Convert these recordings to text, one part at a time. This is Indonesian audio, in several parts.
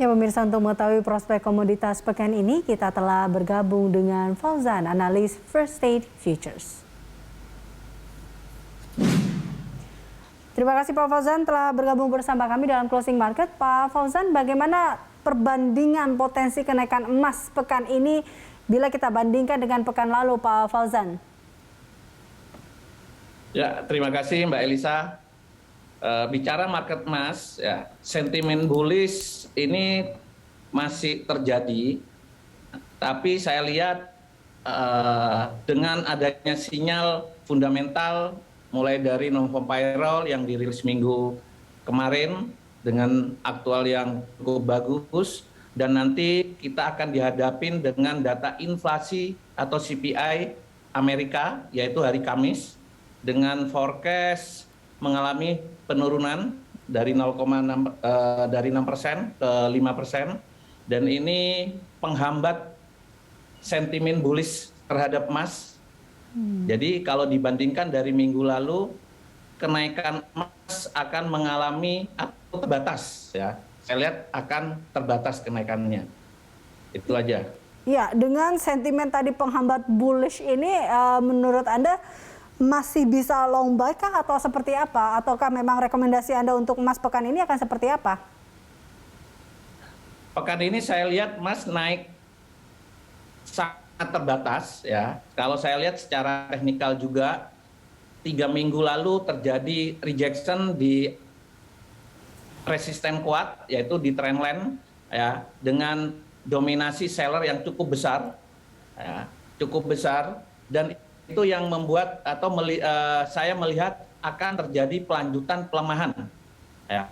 Ya pemirsa, untuk mengetahui prospek komoditas pekan ini, kita telah bergabung dengan Fauzan, analis First State Futures. Terima kasih Pak Fauzan telah bergabung bersama kami dalam Closing Market. Pak Fauzan, bagaimana perbandingan potensi kenaikan emas pekan ini bila kita bandingkan dengan pekan lalu, Pak Fauzan? Ya, terima kasih Mbak Elisa. Bicara market emas, ya, sentimen bullish ini masih terjadi, tapi saya lihat dengan adanya sinyal fundamental mulai dari non-farm payroll yang dirilis minggu kemarin dengan aktual yang cukup bagus, dan nanti kita akan dihadapin dengan data inflasi atau CPI Amerika yaitu hari Kamis dengan forecast mengalami penurunan dari 0,6 dari 6% ke 5%, dan ini penghambat sentimen bullish terhadap emas. Jadi kalau dibandingkan dari minggu lalu, kenaikan emas akan mengalami atau terbatas, ya. Saya lihat akan terbatas kenaikannya. Itu aja. Ya, dengan sentimen tadi penghambat bullish ini, menurut Anda masih bisa long buy kah atau seperti apa? Ataukah memang rekomendasi Anda untuk emas pekan ini akan seperti apa? Pekan ini saya lihat emas naik sangat terbatas, ya. Kalau saya lihat secara teknikal juga 3 minggu lalu terjadi rejection di resisten kuat yaitu di trendline, ya, dengan dominasi seller yang cukup besar, ya, dan itu yang membuat atau saya melihat akan terjadi pelanjutan pelemahan, ya.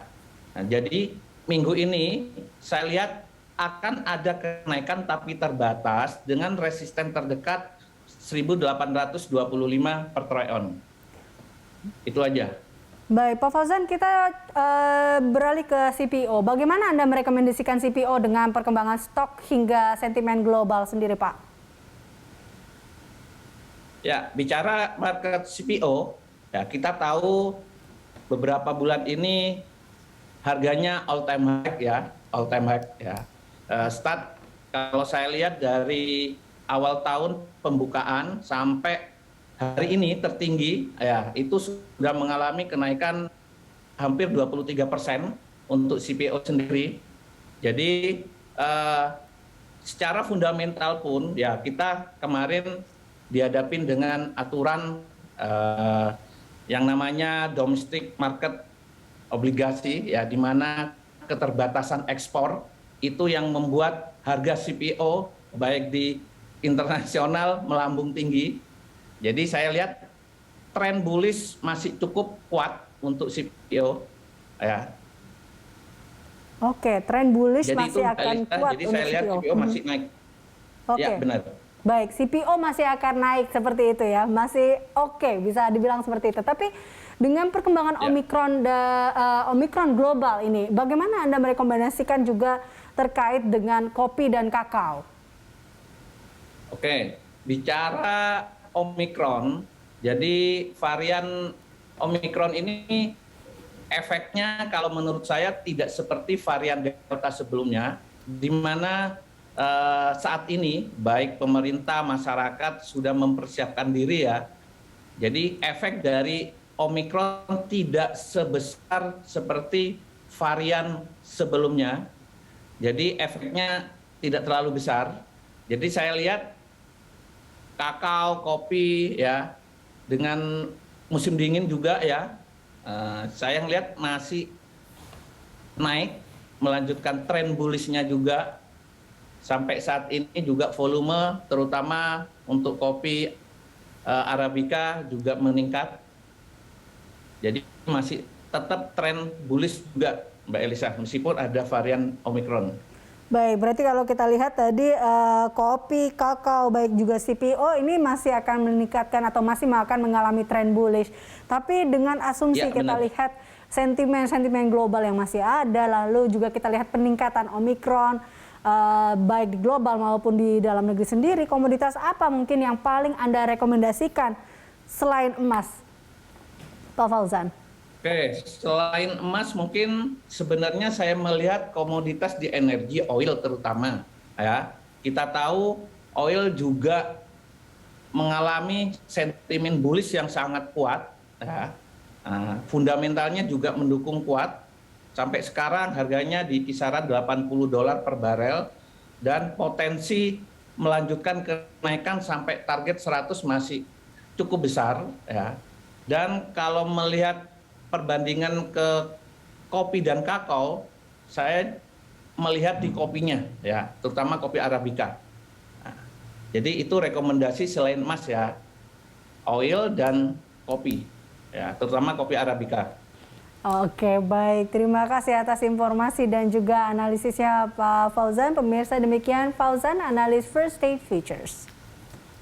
Nah, jadi minggu ini saya lihat akan ada kenaikan tapi terbatas dengan resisten terdekat 1.825 per troy ounce. Itu aja. Baik, Pak Fauzan, kita beralih ke CPO. Bagaimana Anda merekomendasikan CPO dengan perkembangan stok hingga sentimen global sendiri, Pak? Ya, bicara market CPO, ya, kita tahu beberapa bulan ini harganya all time high, ya, all time high, ya. Start kalau saya lihat dari awal tahun pembukaan sampai hari ini tertinggi, ya, itu sudah mengalami kenaikan hampir 23% untuk CPO sendiri. Jadi secara fundamental pun, ya, kita kemarin dihadapin dengan aturan yang namanya domestic market obligasi, ya, di mana keterbatasan ekspor itu yang membuat harga CPO baik di internasional melambung tinggi. Jadi saya lihat tren bullish masih cukup kuat untuk CPO, ya. Oke, tren bullish jadi masih itu, akan Elisa, kuat jadi untuk saya lihat CPO masih naik. Oke. Ya, benar. Baik, CPO masih akan naik seperti itu, ya. Masih oke, bisa dibilang seperti itu. Tapi dengan perkembangan Omicron global ini, bagaimana Anda merekomendasikan juga terkait dengan kopi dan kakao? Oke, bicara Omicron, jadi varian Omicron ini efeknya kalau menurut saya tidak seperti varian Delta sebelumnya, di mana saat ini baik pemerintah, masyarakat sudah mempersiapkan diri, ya. Jadi efek dari Omicron tidak sebesar seperti varian sebelumnya. Jadi efeknya tidak terlalu besar. Jadi saya lihat kakao, kopi, ya, dengan musim dingin juga, ya, saya lihat masih naik, melanjutkan tren bullishnya juga. Sampai saat ini juga volume terutama untuk kopi Arabica juga meningkat. Jadi masih tetap tren bullish juga, Mbak Elisa, meskipun ada varian Omicron. Baik, berarti kalau kita lihat tadi kopi, kakao, baik juga CPO ini masih akan meningkatkan atau masih akan mengalami tren bullish. Tapi dengan asumsi kita lihat sentimen global yang masih ada, lalu juga kita lihat peningkatan Omicron, baik di global maupun di dalam negeri sendiri, komoditas apa mungkin yang paling Anda rekomendasikan selain emas, Pak Fauzan? Oke, selain emas mungkin sebenarnya saya melihat komoditas di energi oil terutama ya. Kita tahu oil juga mengalami sentimen bullish yang sangat kuat ya. Fundamentalnya juga mendukung kuat. Sampai sekarang harganya di kisaran $80 per barel dan potensi melanjutkan kenaikan sampai target 100 masih cukup besar ya. Dan kalau melihat perbandingan ke kopi dan kakao, saya melihat di kopinya ya, terutama kopi Arabica. Nah, jadi itu rekomendasi selain emas ya, oil dan kopi ya, terutama kopi Arabica. Oke, baik. Terima kasih atas informasi dan juga analisisnya Pak Fauzan. Pemirsa, demikian Fauzan, analis First State Futures.